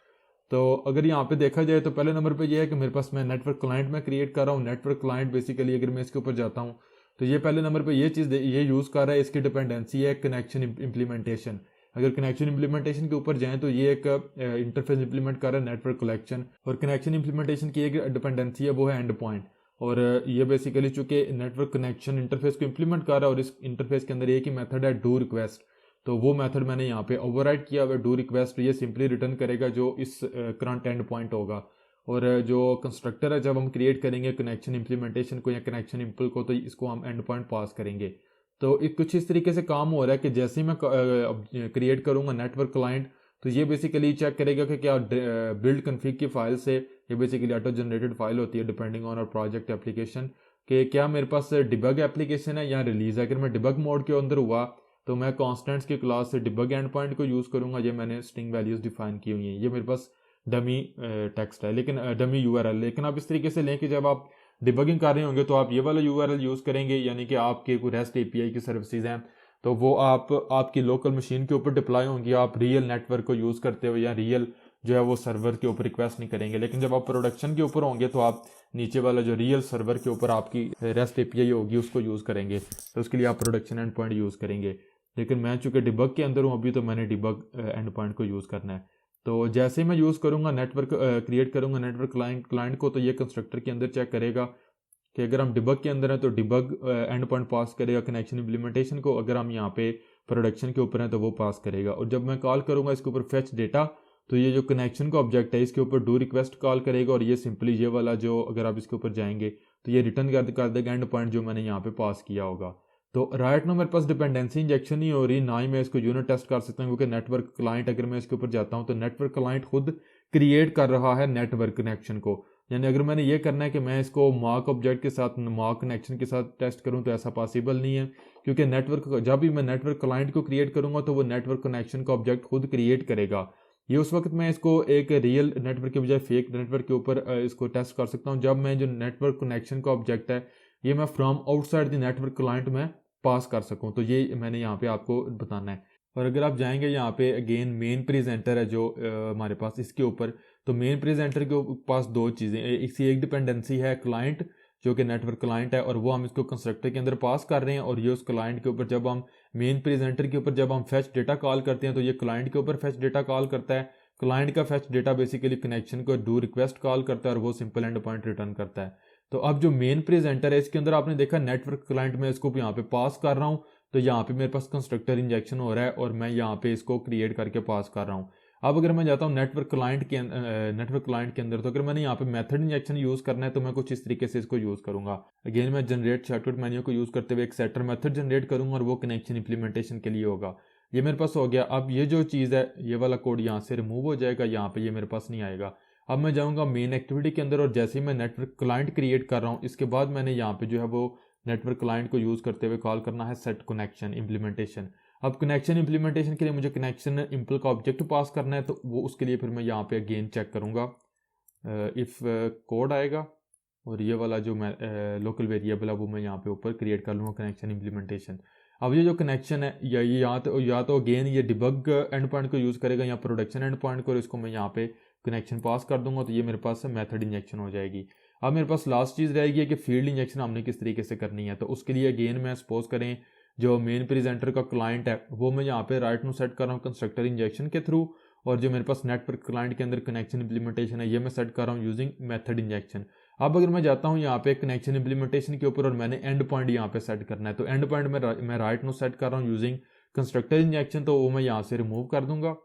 तो अगर यहाँ पे देखा जाए तो पहले नंबर पे ये है कि मेरे पास मैं नेटवर्क क्लाइंट में क्रिएट कर रहा हूँ। नेटवर्क क्लाइंट बेसिकली अगर मैं इसके ऊपर जाता हूँ तो ये पहले नंबर पे ये चीज़ ये यूज़ कर रहा है, इसकी डिपेंडेंसी है कनेक्शन इम्प्लीमेंटेशन। अगर कनेक्शन इम्प्लीमेंटेशन के ऊपर जाएं तो ये एक इंटरफेस इंप्लीमेंट कर रहा है नेटवर्क कलेक्शन, और कनेक्शन इम्प्लीमेंटेशन की एक डिपेंडेंसी है वो है एंड पॉइंट। और ये बेसिकली चूंकि नेटवर्क कनेक्शन इंटरफेस को इम्प्लीमेंट कर रहा है, और इस इंटरफेस के अंदर एक ही मेथड है डू रिक्वेस्ट, तो वो मेथड मैंने यहाँ पे ओवरराइड किया हुआ डू रिक्वेस्ट। ये सिंपली रिटर्न करेगा जो इस करंट एंड पॉइंट होगा। और जो कंस्ट्रक्टर है जब हम क्रिएट करेंगे कनेक्शन इंप्लीमेंटेशन को या कनेक्शन इम्पल को, तो इसको हम एंड पॉइंट पास करेंगे। तो एक कुछ इस तरीके से काम हो रहा है कि जैसे ही मैं क्रिएट करूँगा नेटवर्क क्लाइंट, तो ये बेसिकली चेक करेगा कि क्या बिल्ड कन्फिग की फाइल से, ये बेसिकली ऑटो जनरेटेड फाइल होती है डिपेंडिंग ऑन और प्रोजेक्ट एप्लीकेशन, कि क्या मेरे पास डिबग एप्लीकेशन है या रिलीज है। अगर मैं डिबग मोड के अंदर हुआ तो मैं कॉन्स्टेंट्स की क्लास से डिबग एंड पॉइंट को यूज़ करूँगा। ये मैंने स्ट्रिंग वैल्यूज़ डिफाइन की हुई हैं, ये मेरे पास डमी टेक्स्ट है, लेकिन डमी URL। लेकिन आप इस तरीके से लें कि जब आप डिबगिंग कर रहे होंगे तो आप ये वाला URL यूज़ करेंगे, यानी कि आपके कोई रेस्ट API की सर्विसेज हैं तो वो आपकी लोकल मशीन के ऊपर डिप्लॉय होंगी, आप रियल नेटवर्क को यूज़ करते हो या रियल जो है वो सर्वर के ऊपर रिक्वेस्ट नहीं करेंगे। लेकिन जब आप प्रोडक्शन के ऊपर होंगे तो आप नीचे वाला जो रियल सर्वर के ऊपर आपकी रेस्ट API होगी उसको यूज़ करेंगे, तो उसके लिए आप प्रोडक्शन एंड पॉइंट यूज़ करेंगे। लेकिन मैं चूंकि डिबग के अंदर हूँ अभी, तो मैंने डिबग एंड पॉइंट को यूज़ करना है। तो जैसे ही मैं यूज़ करूँगा नेटवर्क क्रिएट करूँगा नेटवर्क क्लाइंट को, तो ये कंस्ट्रक्टर के अंदर चेक करेगा कि अगर हम डिबग के अंदर हैं तो डिबग एंड पॉइंट पास करेगा कनेक्शन इम्प्लीमेंटेशन को, अगर हम यहाँ पे प्रोडक्शन के ऊपर हैं तो वो पास करेगा। और जब मैं कॉल करूँगा इसके ऊपर फेच डेटा, तो ये जो कनेक्शन का ऑब्जेक्ट है इसके ऊपर डू रिक्वेस्ट कॉल करेगा, और ये सिंपली ये वाला जो अगर आप इसके ऊपर जाएंगे तो ये रिटर्न कर देगा एंड पॉइंट जो मैंने यहाँ पे पास किया होगा। तो राइट नाउ मेरे पास डिपेंडेंसी इंजेक्शन नहीं हो रही, ना ही मैं इसको यूनिट टेस्ट कर सकता हूँ, क्योंकि नेटवर्क क्लाइंट अगर मैं इसके ऊपर जाता हूँ तो नेटवर्क क्लाइंट खुद क्रिएट कर रहा है नेटवर्क कनेक्शन को। यानी अगर मैंने ये करना है कि मैं इसको मार्क ऑब्जेक्ट के साथ मार्क कनेक्शन के साथ टेस्ट करूं तो ऐसा पॉसिबल नहीं है, क्योंकि जब भी मैं नेटवर्क क्लाइंट को क्रिएट करूंगा तो वो नेटवर्क कनेक्शन का ऑब्जेक्ट खुद क्रिएट करेगा। ये उस वक्त मैं इसको एक रियल नेटवर्क के बजाय फेक नेटवर्क के ऊपर इसको टेस्ट कर सकता हूँ, जब मैं जो नेटवर्क कनेक्शन का ऑब्जेक्ट है ये मैं from outside the network client में पास कर सकूँ। तो ये मैंने यहाँ पे आपको बताना है। और अगर आप जाएंगे यहाँ पे अगेन मेन प्रेजेंटर है जो हमारे पास इसके ऊपर, तो मेन प्रेजेंटर के पास दो चीज़ें, एक डिपेंडेंसी है क्लाइंट जो कि नेटवर्क क्लाइंट है, और वो हम इसको कंस्ट्रक्टर के अंदर पास कर रहे हैं। और ये उस क्लाइंट के ऊपर जब हम मेन प्रेजेंटर के ऊपर जब हम फेच डेटा कॉल करते हैं तो ये क्लाइंट के ऊपर फेच डेटा कॉल करता है। क्लाइंट का फेच डेटा बेसिकली कनेक्शन को डू रिक्वेस्ट कॉल करता है और वो सिंपल एंड पॉइंट रिटर्न करता है। तो अब जो मेन प्रेजेंटर है इसके अंदर आपने देखा नेटवर्क क्लाइंट में इसको यहाँ पे पास कर रहा हूँ, तो यहाँ पे मेरे पास कंस्ट्रक्टर इंजेक्शन हो रहा है और मैं यहाँ पे इसको क्रिएट करके पास कर रहा हूँ। अब अगर मैं जाता हूँ नेटवर्क क्लाइंट के अंदर, तो अगर मैंने यहाँ पे मेथड इंजेक्शन यूज़ करना है तो मैं कुछ इस तरीके से इसको यूज़ करूँगा। अगेन मैं जनरेट शॉर्टकट मेन्यू को यूज़ करते हुए एक सेटर मेथड जनरेट करूँगा और वो कनेक्शन इंप्लीमेंटेशन के लिए होगा। ये मेरे पास हो गया। अब ये जो चीज़ है ये वाला कोड यहाँ से रिमूव हो जाएगा, यहाँ पे ये मेरे पास नहीं आएगा। अब मैं जाऊँगा मेन एक्टिविटी के अंदर और जैसे ही मैं नेटवर्क क्लाइंट क्रिएट कर रहा हूँ इसके बाद मैंने यहाँ पे जो है वो नेटवर्क क्लाइंट को यूज़ करते हुए कॉल करना है सेट कनेक्शन इंप्लीमेंटेशन। अब कनेक्शन इंप्लीमेंटेशन के लिए मुझे कनेक्शन इम्पल का ऑब्जेक्ट पास करना है, तो वो उसके लिए फिर मैं यहाँ पे अगेन चेक करूँगा इफ़ कोड आएगा और ये वाला जो मैं लोकल वेरिएबल है वो मैं यहाँ पे ऊपर क्रिएट कर लूँगा कनेक्शन इंप्लीमेंटेशन। अब ये जो कनेक्शन है या तो अगेन ये डिबग एंड पॉइंट को यूज़ करेगा या प्रोडक्शन एंड पॉइंट को, और इसको मैं यहाँ पे कनेक्शन पास कर दूंगा तो ये मेरे पास मेथड इंजेक्शन हो जाएगी। अब मेरे पास लास्ट चीज़ रहेगी कि फील्ड इंजेक्शन हमने किस तरीके से करनी है। तो उसके लिए अगेन मैं सपोज करें जो मेन प्रेजेंटर का क्लाइंट है वो मैं यहाँ पे राइट नो सेट कर रहा हूँ कंस्ट्रक्टर इंजेक्शन के थ्रू, और जो मेरे पास नेटवर्क क्लाइंट के अंदर कनेक्शन इंप्लीमेंटेशन है ये मैं सेट कर रहा हूँ यूजिंग मेथड इंजेक्शन। अब अगर मैं जाता हूँ यहाँ पे कनेक्शन इंप्लीमेंटेशन के ऊपर और मैंने एंड पॉइंट यहाँ पे सेट करना है, तो एंड पॉइंट में मैं राइट नो सेट कर रहा हूँ यूजिंग कंस्ट्रक्टर इंजेक्शन, तो वो मैं यहाँ से रिमूव कर दूंगा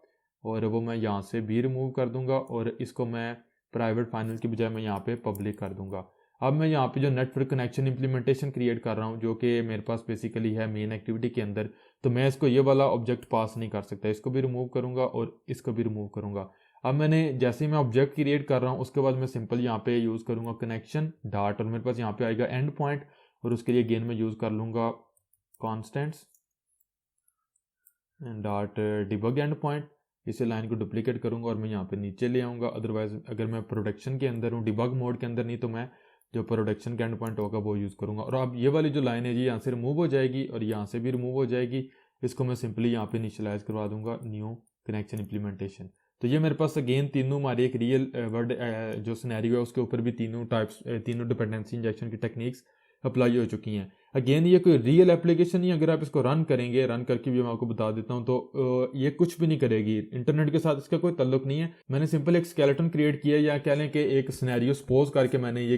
और वो मैं यहाँ से भी रिमूव कर दूंगा और इसको मैं प्राइवेट फाइनल की बजाय मैं यहाँ पे पब्लिक कर दूंगा। अब मैं यहाँ पे जो नेटवर्क कनेक्शन इंप्लीमेंटेशन क्रिएट कर रहा हूँ जो कि मेरे पास बेसिकली है मेन एक्टिविटी के अंदर, तो मैं इसको ये वाला ऑब्जेक्ट पास नहीं कर सकता, इसको भी रिमूव करूँगा और इसको भी रिमूव करूँगा। अब मैंने जैसे ही मैं ऑब्जेक्ट क्रिएट कर रहा हूँ उसके बाद मैं सिंपल यहाँ पे यूज़ करूँगा कनेक्शन डॉट, और मेरे पास यहाँ पे आएगा एंड पॉइंट, और उसके लिए अगेन मैं यूज़ कर लूँगा constants dot debug and point. इसे लाइन को डुप्लीकेट करूँगा और मैं यहाँ पे नीचे ले आऊँगा। अदरवाइज अगर मैं प्रोडक्शन के अंदर हूँ डिबग मोड के अंदर नहीं, तो मैं जो प्रोडक्शन का एंड पॉइंट होगा वो यूज़ करूँगा। और अब ये वाली जो लाइन है जी यहाँ से रिमूव हो जाएगी और यहाँ से भी रिमूव हो जाएगी। इसको मैं सिंपली यहाँ पे इनिशियलाइज करवा दूंगा न्यू कनेक्शन इंप्लीमेंटेशन। तो ये मेरे पास अगेन तीनों हमारे एक रियल वर्ड जो सिनेरियो है उसके ऊपर भी तीनों डिपेंडेंसी इंजेक्शन की टेक्निक्स अप्लाई हो चुकी हैं। अगेन ये कोई रियल एप्लीकेशन नहीं, अगर आप इसको रन करेंगे, रन करके भी मैं आपको बता देता हूँ, तो ये कुछ भी नहीं करेगी, इंटरनेट के साथ इसका कोई ताल्लुक नहीं है। मैंने सिंपल एक स्केलेटन क्रिएट किया, या कह लें कि एक सिनेरियो सपोज करके मैंने ये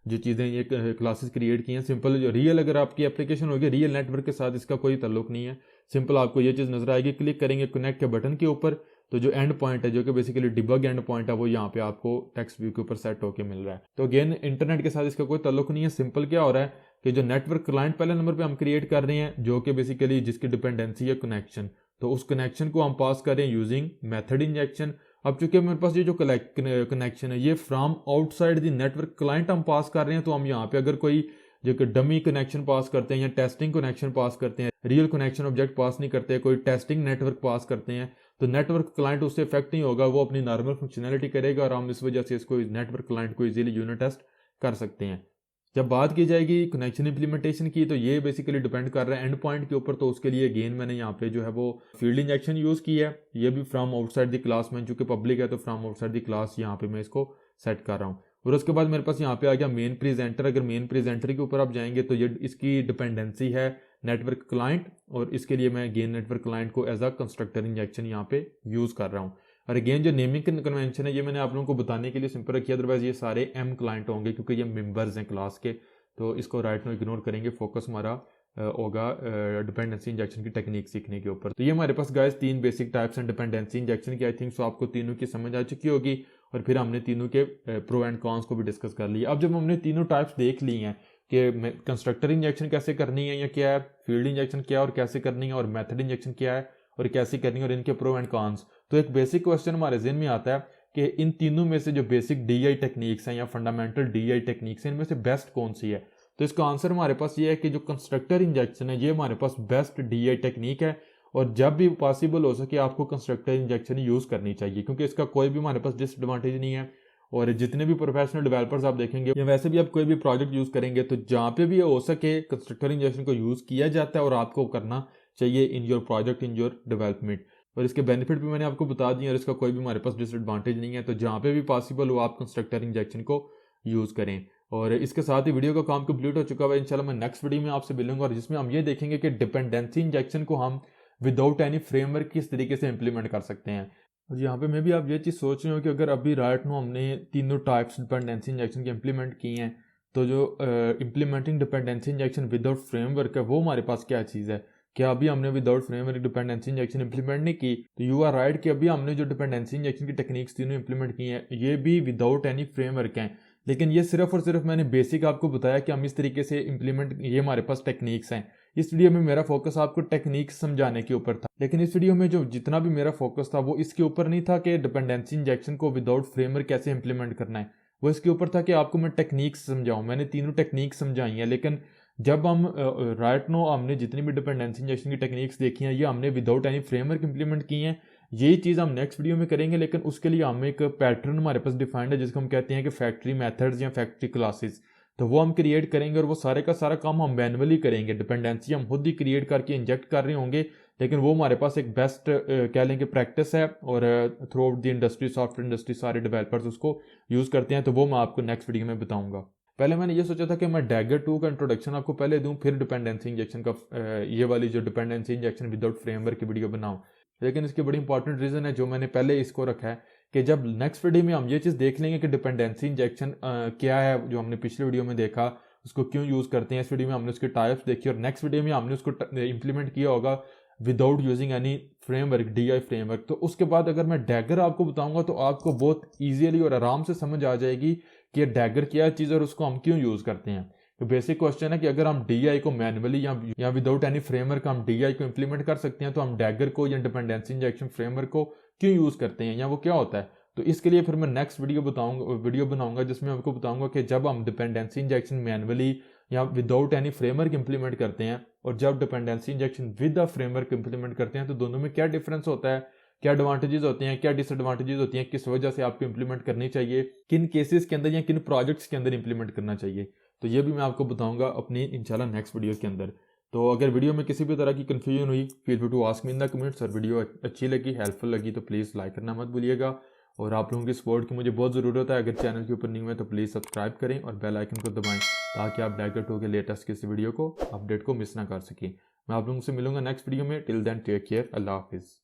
जो चीज़ें ये क्लासेस क्रिएट की हैं। सिंपल जो रियल अगर आपकी एप्लीकेशन होगी रियल नेटवर्क के साथ इसका कोई ताल्लुक नहीं है। सिंपल आपको ये चीज़ नजर आएगी, क्लिक करेंगे कनेक्ट के बटन के ऊपर, तो जो एंड पॉइंट है जो कि बेसिकली डिबग एंड पॉइंट है वो यहाँ पे आपको टेक्स्ट व्यू के ऊपर सेट होके मिल रहा है। तो अगेन इंटरनेट के साथ इसका कोई ताल्लुक नहीं है। सिंपल क्या हो रहा है कि जो नेटवर्क क्लाइंट पहले नंबर पे हम क्रिएट कर रहे हैं जो कि बेसिकली जिसकी डिपेंडेंसी है कनेक्शन, तो उस कनेक्शन को हम पास कर रहे हैं यूजिंग मेथड इंजेक्शन। अब चूंकि मेरे पास ये जो कनेक्शन है ये from outside the network client हम पास कर रहे हैं, तो हम यहाँ पे अगर कोई जो कि डमी कनेक्शन पास करते हैं या टेस्टिंग कनेक्शन पास करते हैं, रियल कनेक्शन ऑब्जेक्ट पास नहीं करते, कोई टेस्टिंग नेटवर्क पास करते हैं, तो नेटवर्क क्लाइंट उससे इफेक्ट नहीं होगा, वो अपनी नॉर्मल फंक्शनैलिटी करेगा और हम इस वजह से इसको नेटवर्क क्लाइंट को इजीली यूनिट टेस्ट कर सकते हैं। जब बात की जाएगी कनेक्शन इंप्लीमेंटेशन की, तो ये बेसिकली डिपेंड कर रहा है एंड पॉइंट के ऊपर। तो उसके लिए अगेन मैंने यहाँ पे जो है वो फील्ड इंजेक्शन यूज़ किया है, ये भी फ्रॉम आउटसाइड द क्लास में, चूंकि पब्लिक है तो फ्रॉम आउटसाइड द क्लास यहाँ पे मैं इसको सेट कर रहा हूँ। और उसके बाद मेरे पास यहाँ पे आ गया मेन प्रेजेंटर। अगर मेन प्रेजेंटर के ऊपर आप जाएंगे तो ये इसकी डिपेंडेंसी है नेटवर्क क्लाइंट, और इसके लिए मैं अगेन नेटवर्क क्लाइंट को एज अ कंस्ट्रक्टर इंजेक्शन यहाँ पे यूज़ कर रहा हूँ। और अगेन जो नेमिंग कन्वेंशन है ये मैंने आप लोगों को बताने के लिए सिंपल रखी है, अदरवाइज ये सारे एम क्लाइंट होंगे क्योंकि ये मेंबर्स हैं क्लास के, तो इसको राइट नो इग्नोर करेंगे। फोकस हमारा होगा डिपेंडेंसी इंजेक्शन की टेक्निक सीखने के ऊपर। तो ये हमारे पास गाइस तीन बेसिक टाइप्स हैं डिपेंडेंसी इंजेक्शन की। आई थिंक सो आपको तीनों की समझ आ चुकी होगी, और फिर हमने तीनों के प्रो एंड कॉन्स को भी डिस्कस कर लिया। अब जब हमने तीनों टाइप्स देख ली हैं कि कंस्ट्रक्टर इंजेक्शन कैसे करनी है या क्या है, फील्ड इंजेक्शन क्या है और कैसे करनी है, और मेथड इंजेक्शन क्या है और कैसे करनी है, और इनके प्रो एंड कॉन्स, तो एक बेसिक क्वेश्चन हमारे जहन में आता है कि इन तीनों में से जो बेसिक DI टेक्निक्स हैं या फंडामेंटल DI टेक्निक्स हैं इनमें से बेस्ट कौन सी है। तो इसका आंसर हमारे पास ये है कि जो कंस्ट्रक्टर इंजेक्शन है ये हमारे पास बेस्ट DI टेक्निक है, और जब भी पॉसिबल हो सके आपको कंस्ट्रक्टर इंजेक्शन यूज़ करनी चाहिए क्योंकि इसका कोई भी हमारे पास डिसएडवांटेज नहीं है। और जितने भी प्रोफेशनल डेवलपर्स आप देखेंगे या वैसे भी आप कोई भी प्रोजेक्ट यूज़ करेंगे तो जहाँ पे भी हो सके कंस्ट्रक्टर इंजेक्शन को यूज़ किया जाता है और आपको करना चाहिए in your project, in your development. और इसके बेनिफिट भी मैंने आपको बता दिए और इसका कोई भी हमारे पास डिसएडवांटेज नहीं है। तो जहाँ पे भी पॉसिबल हो आप कंस्ट्रक्टर इंजेक्शन को यूज़ करें। और इसके साथ ही वीडियो का काम कंप्लीट हो चुका है। इंशाल्लाह मैं नेक्स्ट वीडियो में आपसे मिलूंगा और जिसमें हम ये देखेंगे कि डिपेंडेंसी इंजेक्शन को हम विदाउट एनी फ्रेमवर्क किस तरीके से इंप्लीमेंट कर सकते हैं। और यहाँ पे मैं भी आप ये चीज़ सोच रहे हो कि अगर अभी राइट नो हमने तीनों टाइप्स डिपेंडेंसी इंजेक्शन के इंप्लीमेंट किए हैं, तो जो implementing dependency injection without framework है वो हमारे पास क्या चीज़ है। क्या अभी हमने without framework dependency injection implement नहीं की? तो यू आर राइट कि अभी हमने जो डिपेंडेंसी इंजेक्शन की टेक्निक्स तीनों इंप्लीमेंट की हैं ये भी विदाउट एनी फ्रेमवर्क हैं, लेकिन ये सिर्फ और सिर्फ मैंने बेसिक आपको बताया कि हम इस तरीके से इंप्लीमेंट, ये हमारे पास टेक्निक्स हैं। इस वीडियो में मेरा फोकस आपको टेक्निक्स समझाने के ऊपर था, लेकिन इस वीडियो में जो जितना भी मेरा फोकस था वो इसके ऊपर नहीं था कि डिपेंडेंसी इंजेक्शन को विदाउट फ्रेमवर्क कैसे इंप्लीमेंट करना है, वो इसके ऊपर था कि आपको मैं टेक्निक्स समझाऊं। मैंने तीनों टेक्निक्स समझाई हैं, लेकिन जब हम राइट नो हमने जितनी भी डिपेंडेंसी इंजेक्शन की टेक्निक्स देखी हैं ये हमने विदाउट एनी फ्रेमवर्क इंप्लीमेंट की हैं। यही चीज़ हम नेक्स्ट वीडियो में करेंगे, लेकिन उसके लिए हमें एक पैटर्न हमारे पास डिफाइंड है जिसको हम कहते हैं कि फैक्ट्री मेथड्स या फैक्ट्री क्लासेस। तो वो हम क्रिएट करेंगे और वो सारे का सारा काम हम मैनुअली करेंगे। डिपेंडेंसी हम खुद ही क्रिएट करके इंजेक्ट कर रहे होंगे, लेकिन वो हमारे पास एक बेस्ट कह लेंगे प्रैक्टिस है, और through out the industry, software industry सारे डेवलपर्स उसको यूज़ करते हैं। तो वो मैं आपको नेक्स्ट वीडियो में बताऊंगा। पहले मैंने ये सोचा था कि मैं डैगर 2 का इंट्रोडक्शन आपको पहले दूं, फिर डिपेंडेंसी इंजेक्शन का ये वाली जो डिपेंडेंसी इंजेक्शन विदाउट फ्रेमवर्क की वीडियो बनाऊं। लेकिन इसकी बड़ी इंपॉर्टेंट रीज़न है जो मैंने पहले इसको रखा है कि जब नेक्स्ट वीडियो में हम ये चीज़ देख लेंगे कि डिपेंडेंसी इंजेक्शन क्या है, जो हमने पिछले वीडियो में देखा उसको क्यों यूज़ करते हैं, इस वीडियो में हमने उसके टाइप्स देखी, और नेक्स्ट वीडियो में हमने उसको इंप्लीमेंट किया होगा without using any framework, DI framework. तो उसके बाद अगर मैं डैगर आपको बताऊंगा तो आपको बहुत ईजिली और आराम से समझ आ जाएगी कि ये डैगर क्या चीज़ है और उसको हम क्यों यूज़ करते हैं। तो बेसिक क्वेश्चन है कि अगर हम DI को मैनुअली या विदाउट एनी फ्रेमवर्क हम DI को इंप्लीमेंट कर सकते हैं, तो हम डैगर को या डिपेंडेंसी इंजेक्शन फ्रेमवर्क को क्यों यूज़ करते हैं, या वो क्या होता है। तो इसके लिए फिर मैं नेक्स्ट वीडियो बनाऊंगा जिसमें आपको बताऊंगा कि जब हम डिपेंडेंसी इंजेक्शन मैनुअली या विदाउट एनी फ्रेमवर्क इंप्लीमेंट करते हैं और जब dependency injection with a framework implement करते हैं, तो दोनों में क्या डिफरेंस होता है, क्या एडवांटेजेस होते हैं, क्या डिसएडवांटेजेस होती हैं, किस वजह से आपको इंप्लीमेंट करनी चाहिए, किन केसेस के अंदर या किन प्रोजेक्ट्स के अंदर इंप्लीमेंट करना चाहिए। तो ये भी मैं आपको बताऊंगा अपनी इंशाल्लाह नेक्स्ट वीडियो के अंदर। तो अगर वीडियो में किसी भी तरह की कन्फ्यूजन हुई, feel free to ask me in the comments. और वीडियो अच्छी लगी, हेल्पफुल लगी तो प्लीज़ लाइक करना मत भूलिएगा। और आप लोगों की सपोर्ट की मुझे बहुत ज़रूरत है। अगर चैनल के ऊपर न्यू है तो प्लीज़ सब्सक्राइब करें और बेल आइकन को दबाएं ताकि आप डैगर 2 के लेटेस्ट किसी वीडियो को अपडेट को मिस ना कर सकें। मैं आप लोगों से मिलूंगा नेक्स्ट वीडियो में। टिल देन टेक केयर, अल्लाह हाफिज़।